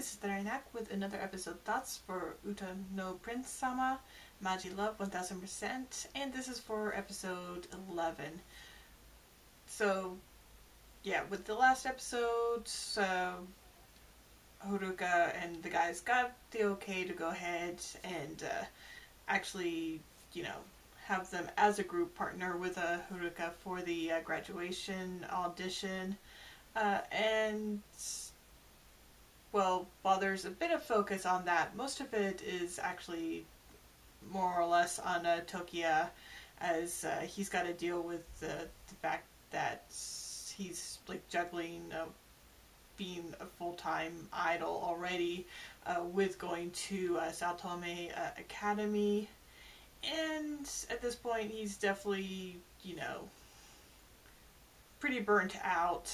this is Thennary with another episode thoughts for Uta no Prince Sama, Maji Love 1000%, and this is for episode 11. So, yeah, with the last episode, Haruka and the guys got the okay to go ahead and actually, have them as a group partner with Haruka for the graduation audition. And well, while there's a bit of focus on that, most of it is actually more or less on Tokiya, as he's got to deal with the fact that he's like juggling being a full-time idol already with going to Saotome Academy. And at this point, he's definitely, pretty burnt out.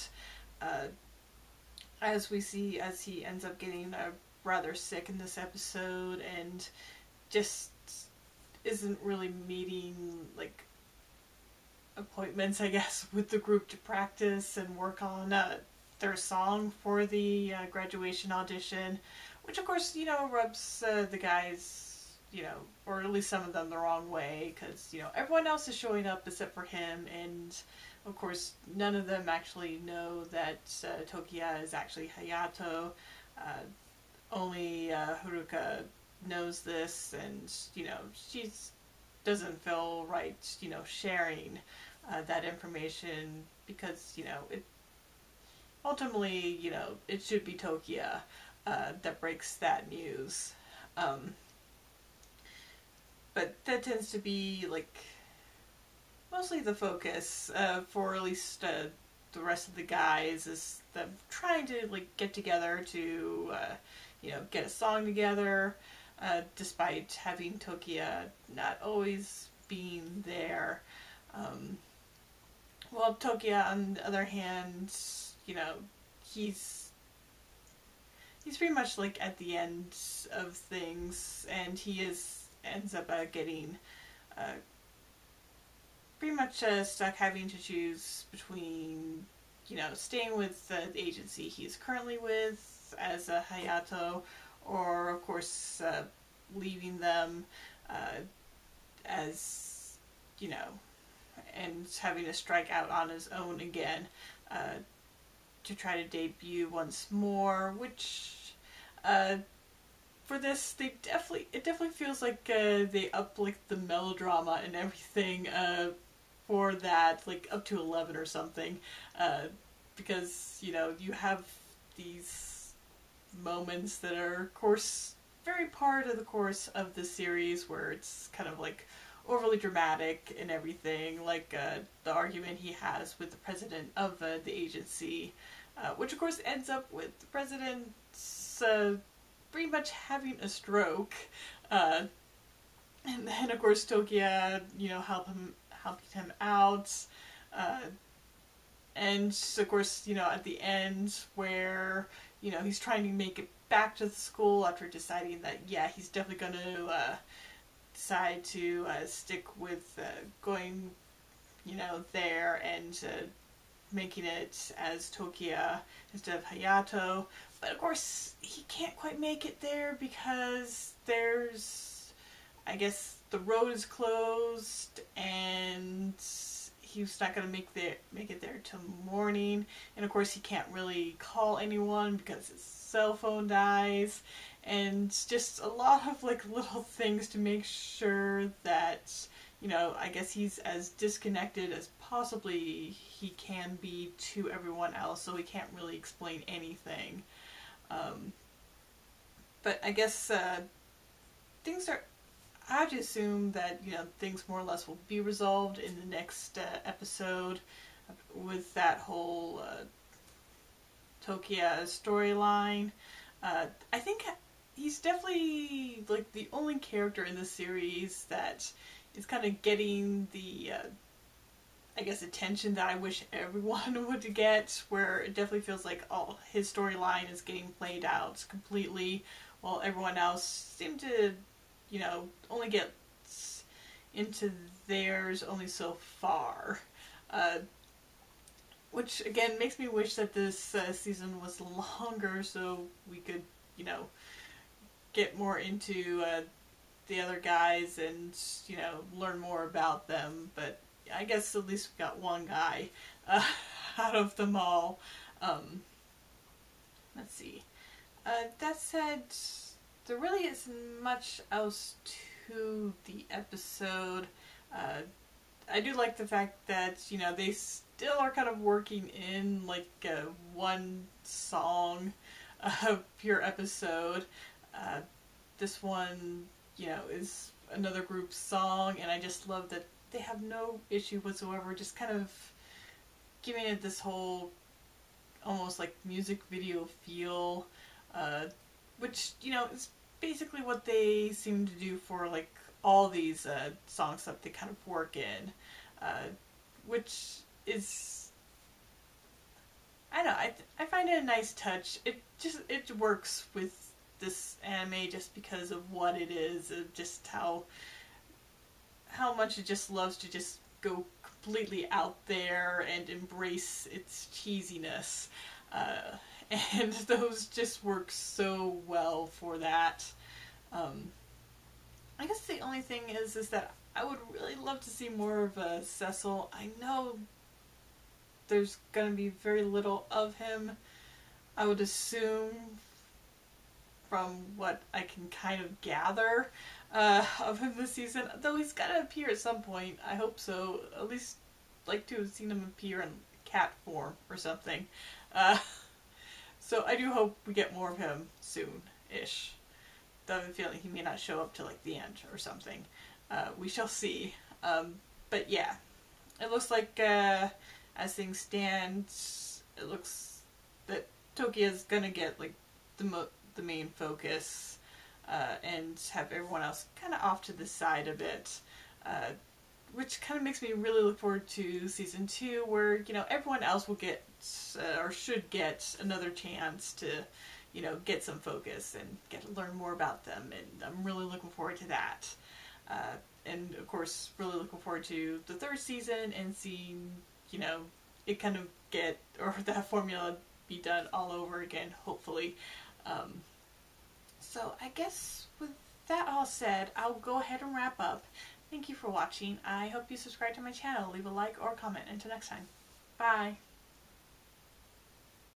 As we see, as he ends up getting rather sick in this episode and just isn't really meeting, like, appointments, I guess, with the group to practice and work on their song for the graduation audition, which, of course, rubs the guys, or at least some of them the wrong way, because, everyone else is showing up except for him, and of course, none of them actually know that Tokiya is actually Hayato. Only Haruka knows this, and, she doesn't feel right, sharing that information, because, it ultimately, it should be Tokiya that breaks that news. But that tends to be, like, mostly the focus for at least the rest of the guys, is them trying to, like, get together to, get a song together, despite having Tokiya not always being there. Well, Tokiya, on the other hand, he's pretty much, like, at the end of things, and he ends up getting pretty much stuck having to choose between, staying with the agency he's currently with as a Hayato, or, of course, leaving them as, and having to strike out on his own again to try to debut once more, which for this, it definitely feels like they upped, like, the melodrama and everything for that, like, up to 11 or something, because, you have these moments that are, of course, very part of the course of the series, where it's kind of, like, overly dramatic and everything, like the argument he has with the president of the agency, which, of course, ends up with the president pretty much having a stroke, and then, of course, Tokiya, helping him out, and, of course, at the end, where, he's trying to make it back to the school after deciding that, yeah, he's definitely going to decide to stick with going, there and making it as Tokiya instead of Hayato. But, of course, he can't quite make it there because there's, I guess, the road is closed, and he's not going to make it there till morning. And, of course, he can't really call anyone because his cell phone dies. And just a lot of, like, little things to make sure that, I guess he's as disconnected as possibly he can be to everyone else, so he can't really explain anything. But I guess things are, I have to assume that, things more or less will be resolved in the next episode with that whole Tokiya storyline. I think he's definitely, like, the only character in the series that is kind of getting the, I guess, attention that I wish everyone would get, where it definitely feels like his storyline is getting played out completely, while everyone else seemed to, only get into theirs only so far. Which, again, makes me wish that this season was longer so we could, you know, get more into the other guys and, you know, learn more about them. But I guess at least we got one guy out of them all. Let's see. That said, there really isn't much else to the episode. I do like the fact that, you know, they still are kind of working in like one song per episode. This one, you know, is another group song, and I just love that they have no issue whatsoever, just kind of giving it this whole almost like music video feel, which, you know, is basically what they seem to do for like all these songs that they kind of work in, which is, I don't know, I find it a nice touch. It works with this anime just because of what it is, of just how much it just loves to just go completely out there and embrace its cheesiness, and those just work so well for that. I guess the only thing is that I would really love to see more of Cecil. I know there's gonna be very little of him, I would assume, from what I can kind of gather of him this season. Though he's gotta appear at some point. I hope so. At least like to have seen him appear in cat form or something. So I do hope we get more of him soon-ish. Though I have a feeling he may not show up till like the end or something. We shall see. But yeah, it looks like as things stand, it looks that Tokiya's gonna get like the main focus, and have everyone else kind of off to the side a bit, which kind of makes me really look forward to season 2, where, you know, everyone else will get or should get another chance to, you know, get some focus and get to learn more about them, and I'm really looking forward to that. And of course, really looking forward to the 3rd season and seeing, you know, it kind of get, or that formula be done all over again, hopefully. So I guess with that all said, I'll go ahead and wrap up. Thank you for watching. I hope you subscribe to my channel, leave a like or comment. Until next time. Bye.